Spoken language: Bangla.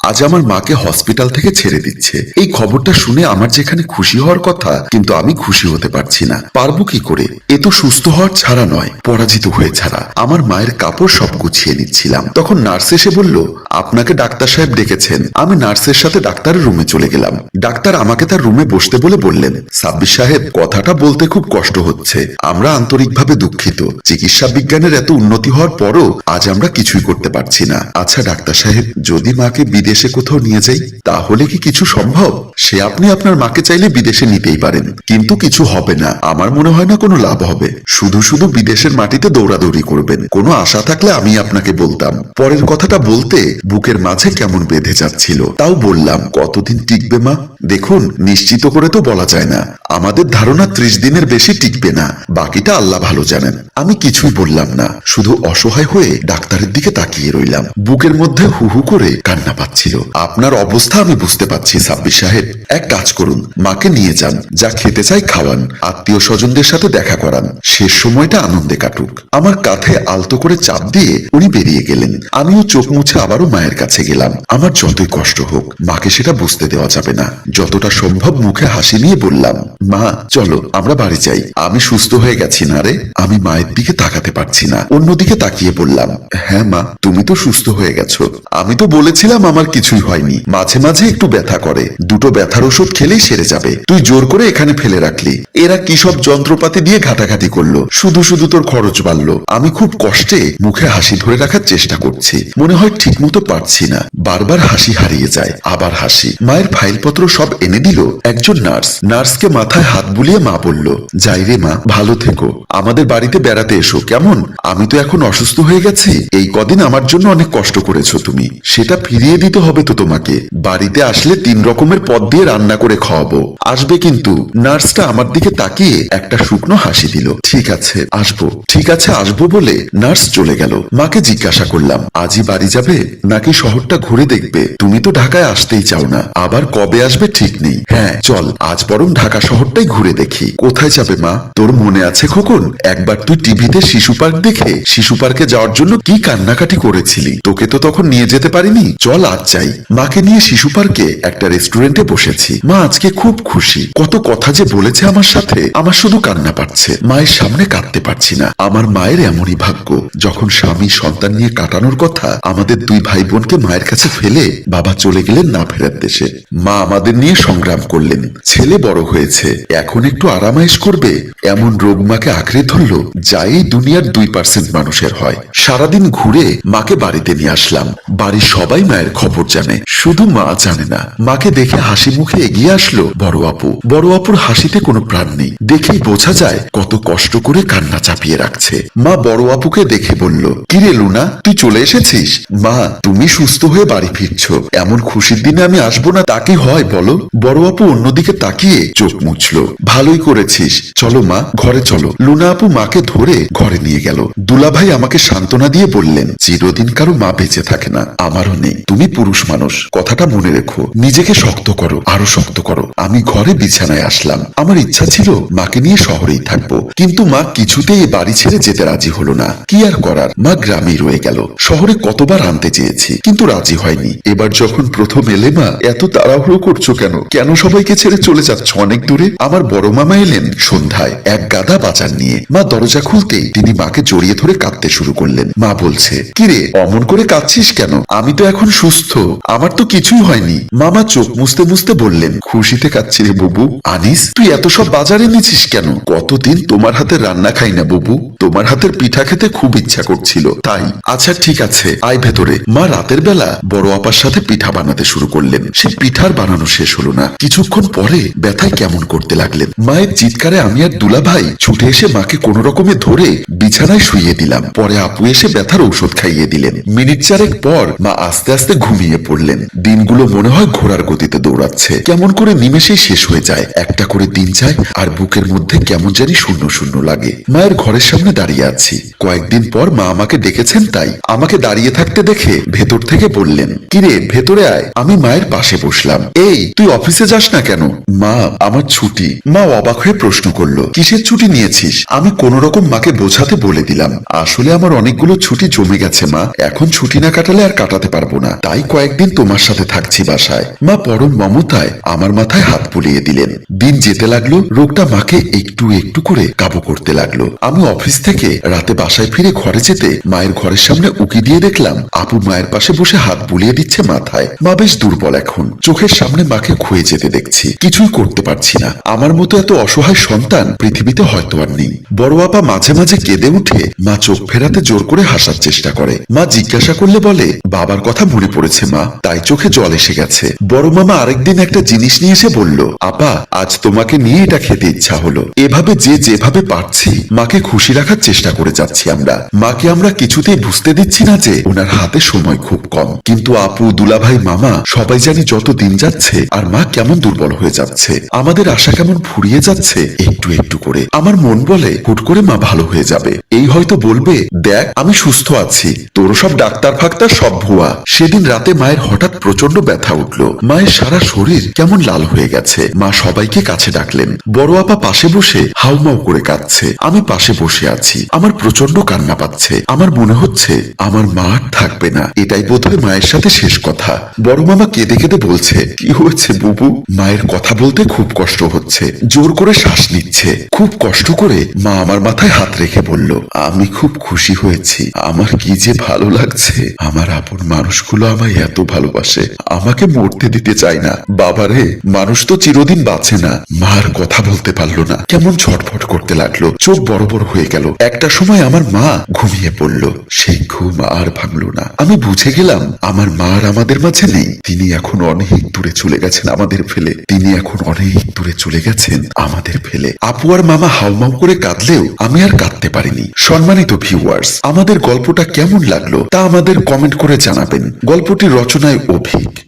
আজ আমার মাকে হসপিটাল থেকে ছেড়ে দিচ্ছে। এই খবরটা শুনে আমার যেখানে খুশি হওয়ার কথা, কিন্তু আমি খুশি হতে পারছি না। পারবো কি করে? এ তো সুস্থ হওয়ার ছাড়া নয়, পরাজিত হয়ে ছাড়া। আমার মায়ের কাপড় সব গুছিয়ে নিচ্ছিলাম, তখন নার্স এসে বলল, আপনাকে ডাক্তার সাহেব ডেকেছেন। আমি নার্সের সাথে ডাক্তারের রুমে চলে গেলাম। ডাক্তার আমাকে তার রুমে বসতে বলে বললেন, সাব্বির সাহেব, কথাটা বলতে খুব কষ্ট হচ্ছে। আমরা আন্তরিকভাবে দুঃখিত। চিকিৎসা বিজ্ঞানের এত উন্নতি হওয়ার পরও আজ আমরা কিছুই করতে পারছি না। আচ্ছা ডাক্তার সাহেব, যদি মাকে বিদেশে কোথাও নিয়ে যাই, তাহলে কি কিছু সম্ভব? সে আপনি আপনার মাকে চাইলে বিদেশে নিতেই পারেন, কিন্তু কিছু হবে না। আমার মনে হয় না কোনো লাভ হবে। শুধু শুধু বিদেশের মাটিতে দৌড়াদৌড়ি করবেন। কোনো আশা থাকলে আমি আপনাকে বলতাম। পরের কথাটা বলতে বুকের মাঝে কেমন বেঁধে যাচ্ছিল। তাও বললাম, কতদিন টিকবে মা? দেখুন, নিশ্চিত করে তো বলা যায় না। আমাদের ধারণা 30 দিনের বেশি টিকবে না, বাকিটা আল্লাহ ভালো জানেন। আমি কিছুই বললাম না, শুধু অসহায় হয়ে ডাক্তারের দিকে তাকিয়ে রইলাম। বুকের মধ্যে হু হু করে কান্না পাচ্ছিল। আপনার অবস্থা আমি বুঝতে পারছি সাব্বির সাহেব। এক কাজ করুন, মাকে নিয়ে যান, যা খেতে চাই খাওয়ান, আত্মীয় স্বজনদের সাথে দেখা করান, শেষ সময়টা আনন্দে কাটুক। আমার কাঁধে আলতো করে চাপ দিয়ে উনি বেরিয়ে গেলেন। আমিও চোখ মুছে আবারও মায়ের কাছে গেলাম। আমার যতই কষ্ট হোক, মাকে সেটা বুঝতে দেওয়া যাবে না। যতটা সম্ভব মুখে হাসি নিয়ে বললাম, মা চলো আমরা বাড়ি যাই। আমি সুস্থ হয়ে গেছি না রে। আমি মায়ের দিকে তাকাতে পারছি না। অন্যদিকে তাকিয়ে বললাম, হ্যাঁ মা, তুমি তো সুস্থ হয়ে গেছো। আমি তো বলেছিলাম আমার কিছুই হয়নি। মাঝে মাঝে একটু ব্যথা করে, দুটো ব্যথার ওষুধ খেলেই সেরে যাবে। তুই জোর করে এখানে ফেলে রাখলি। এরা কি সব যন্ত্রপাতি দিয়ে ঘাটাঘাটি করলো, শুধু শুধু তোর খরচ বাড়লো। আমি খুব কষ্টে মুখে হাসি ধরে রাখার চেষ্টা করছি। মনে হয় ঠিক মতো পারছি না। বারবার হাসি হারিয়ে যায়, আবার হাসি। মায়ের ফাইলপত্র সব এনে দিল একজন নার্স। নার্সকে মাথায় হাত বুলিয়ে মা বলল, যাই রে মা, ভালো থেকো। আমাদের বাড়িতে বেড়াতে এসো কেমন? আমি তো এখন অসুস্থ হয়ে গেছি। এই কদিন আমার জন্য অনেক কষ্ট করেছো তুমি, সেটা ফিরিয়ে দিতে হবে তো তোমাকে। বাড়িতে আসলে 3 রকমের পদ দিয়ে রান্না করে খাওয়াবো, আসবে কিন্তু? নার্সটা আমার দিকে তাকিয়ে একটা শুকনো হাসি দিল। ঠিক আছে আসবো, ঠিক আছে আসবো বলে নার্স চলে গেল। মাকে জিজ্ঞাসা করলাম, আজই বাড়ি যাবে নাকি শহরটা ঘুরে দেখবে? তুমি তো ঢাকায় আসতেই চাও না, আবার কবে আসবে ঠিক নেই। হ্যাঁ চল, আজ বরং ঢাকা শহরটাই ঘুরে দেখি। কোথায় যাবে মা? তোর মনে আছে খোকন, একবার তুই টিভিতে শিশু পার্ক দেখে শিশু পার্কে যাওয়ার জন্য কি কান্নাকাটি করেছিলি? তোকে তো তখন নিয়ে যেতে পারিনি। চল আজ যাই। মাকে নিয়ে শিশু পার্কে একটা রেস্টুরেন্টে বসেছি। মা আজকে খুব খুশি। কত কথা যে বলেছে আমার সাথে, আমার শুধু কান্না পাচ্ছে। মায়ের সামনে কাঁদতে পারছি না। আমার মায়ের এমনই ভাগ্য, যখন স্বামী সন্তান নিয়ে কাটানোর কথা, আমাদের 2 ভাই বোনকে মায়ের কাছে ফেলে বাবা চলে গেলেন না ফেরার দেশে। মা আমাদের নিয়ে সংগ্রাম করলেন। ছেলে বড় হয়েছে, এখন একটু আরামাইশ করবে, এমন রোগ মাকে আঁকড়ে ধরলো যা এই দুনিয়ার 2% মানুষের হয়। সারাদিন ঘুরে মাকে বাড়িতে নিয়ে আসলাম। বাড়ির সবাই মায়ের খবর জানে, শুধু মা জানে না। মাকে দেখে হাসি মুখে এগিয়ে আসলো বড় আপু। বড় আপুর হাসিতে কোনো প্রাণ নেই, দেখেই বোঝা যায় কত কষ্ট করে কান্না চাপিয়ে রাখছে। মা বড় আপুকে দেখে বলল, কিরে লুনা, তুই চলে এসেছিস? মা, তুমি সুস্থ হয়ে বাড়ি ফিরছো, এমন খুশির দিনে আমি আসবো না তা কি হয় বলো? বড় আপু অন্যদিকে তাকিয়ে চোখ মুছলো। ভালোই করেছিস, চলো মা ঘরে চলো। লুনা আপু মাকে ধরে ঘরে নিয়ে গেল। দুলাভাই আমাকে সান্ত্বনা দিয়ে বললেন, চিরদিন কারো মা বেঁচে থাকে না, আমারও নেই। তুমি পুরুষ মানুষ, কথাটা মনে রেখো। নিজেকে শক্ত করো, আরো শক্ত করো। আমি ঘরে বিছানায় আসলাম। আমার ইচ্ছা ছিল মাকে নিয়ে শহরেই থাকবো, কিন্তু মা কিছুতেই বাড়ি ছেড়ে যেতে রাজি হলো না। কি আর করার, মা গ্রামেই রয়ে গেল। শহরে কতবার আনতে চেয়েছি, কিন্তু রাজি হয়নি। এবার যখন প্রথম এলে, মা এত তাড়াহুড়ো করছো কেন? কেন সবাইকে ছেড়ে চলে যাচ্ছ অনেক দূরে? আমার বড় মামা এলেন সন্ধ্যায় এক গাদা বাজার নিয়ে। মা দরজা খুলতেই তিনি মাকে জড়িয়ে ধরে কাঁদতে শুরু করলেন। মা বলছে, কিরে অমন করে কাঁদছিস কেন? আমি তো এখন সুস্থ, আমার তো কিছুই হয়নি। মামা চোখ মুছতে মুছতে বললেন, খুশিতে কাঁদছি রে বুবু। আনিস, তুই এত সব বাজারে নিছিস কেন? কতদিন তোমার হাতের রান্না খাই না বুবু, তোমার হাতের পিঠা খেতে খুব ইচ্ছা করছিল তাই। আচ্ছা ঠিক আছে, আয় ভেতরে। মা রাতের বেলা বড় আপার সাথে পিঠা বানাতে শুরু করলেন। সে পিঠার বানানো শেষ হলো না। কিছুক্ষণ পরে ব্যথায় কেমন করতে লাগলেন। মায়ের চিৎকারে আমি আর দুলাভাই ছুটে এসে মাকে কোন রকমে ধরে বিছানায় শুইয়ে দিলাম। পরে আপু এসে ব্যথার ঔষধ খাইয়ে দিলেন। মিনিট 4 পর মা আস্তে আস্তে ঘুমিয়ে পড়লেন। দিনগুলো মনে হয় ঘোড়ার গতিতে দৌড়াচ্ছে, কেমন করে নিমেষেই শেষ হয়ে যায়। একটা করে দিন যায় আর বুকের মধ্যে কেমন জানি শূন্য শূন্য লাগে। মায়ের ঘরের সামনে দাঁড়িয়ে আছি। কয়েকদিন পর মা আমাকে ডেকেছেন, তাই আমাকে দাঁড়িয়ে থাকতে দেখে ভেতর থেকে বললেন, কিরে ভেতরে আয়। আমি মায়ের পাশে বসলাম। এই তুই অফিসে যাস না কেন? মা, আমার ছুটি। মা অবাক হয়ে প্রশ্ন করলো, কিসের ছুটি নিয়েছিস? আমি কোন রকম মাকে বোঝাতে বলে দিলাম, আসলে আমার অনেকগুলো ছুটি জমে গেছে মা, এখন ছুটি না কাটালে আর কাটাতে পারবো না, তাই কয়েকদিন তোমার সাথে থাকছি বাসায়। মা পরম মমতায় আমার মাথায় হাত বুলিয়ে দিলেন। দিন যেতে লাগলো, রোগটা মাকে একটু একটু করে কাবু করতে লাগলো। আমি অফিস থেকে রাতে বাসায় ফিরে ঘরে যেতে মায়ের ঘরের সামনে উকি দিয়ে দেখলাম আপু মায়ের পাশে বসে হাত বুলিয়ে দিচ্ছে মাথায়। মা বেশ দুর্বল এখন, চোখের সামনে মাকে ক্ষয়ে যেতে দেখছি, কিছুই করতে পারছি না। আমার মতো এত অসহায় সন্তান পৃথিবীতে হয়তো আর নেই। বড় আপা মাঝে মাঝে কেঁদে উঠে মা চোখ ফেরাতে জোর করে হাসার চেষ্টা করে। মা জিজ্ঞাসা করলে বলে, বাবার কথা মনে পড়েছে মা, তাই চোখে জল এসে গেছে। বড় মামা আরেকদিন একটা জিনিস নিয়ে এসে বলল, আপা আজ তোমাকে নিয়ে এটা খেতে ইচ্ছা হলো। এভাবে যে যেভাবে পারছি মাকে খুশি রাখার চেষ্টা করে যাচ্ছি আমরা। মাকে আমরা কিছুতেই বুঝতে দিচ্ছি না যে ওনার হাতে সময় খুব কম। কিন্তু আপু, দুলাভাই, মামা সবাই জানি যত দিন যাচ্ছে আর মা কেমন দুর্বল হয়ে যাচ্ছে, আমাদের আশা কেমন ফুরিয়ে যাচ্ছে একটু একটু করে। আমার মন বলে হুট করে মা ভালো হয়ে যাবে। এই হয়তো বলবে, দেখ আমি সুস্থ আছি, তোর সব ডাক্তার ফাক্তার সব ভুয়া। সেদিন রাতে মায়ের হঠাৎ প্রচন্ড ব্যথা উঠলো। মায়ের সারা শরীর কেমন লাল হয়ে গেছে। মা সবাইকে কাছে ডাকলেন। বড় আপা পাশে বসে হাউমাউ করে কাঁদছে। আমি পাশে বসে আছি, আমার প্রচন্ড কান্না পাচ্ছে। আমার মনে হচ্ছে আমার মা আর থাকবে না, এটাই বোধহয় মায়ের সাথে শেষ কথা। বড় মামা কেঁদে কেঁদে বলছে, কি হয়েছে বুবু? মায়ের কথা বলতে খুব কষ্ট হচ্ছে, জোর করে শ্বাস নিচ্ছে। খুব কষ্ট করে মা আমার মাথায় হাত রেখে বলল, আমি খুব খুশি হয়েছি, আমার কি যে ভালো লাগছে। আমার আপন মানুষগুলো আমায় এত ভালোবাসে, আমাকে মরতে দিতে চায় না। বাবারে, মানুষ তো চিরদিন বাঁচে না। মার কথা বলতে পারলো না, কেমন ছটফট করতে লাগলো, চোখ বড় বড় হয়ে গেল। একটা সময় আমার মা ঘুমিয়ে পড়ল। সেই ঘুম আর ভাঙলো না। আমি বুঝে গেলাম আমার মা আর আমাদের মাঝে নেই। তিনি এখন অনেক দূরে চলে গেছেন আমাদের ফেলে। তিনি এখন অনেক দূরে চলে গেছেন আমাদের ফেলে। আপু আর মামা হাউমাউ করে কাঁদলেও আমি আর কাঁদতে পারিনি। সম্মানিত ভিউয়ার্স, আমাদের গল্পটা কেমন লাগলো তা আমাদের কমেন্ট করে জানাবেন। গল্পটির রচনায় অভিক।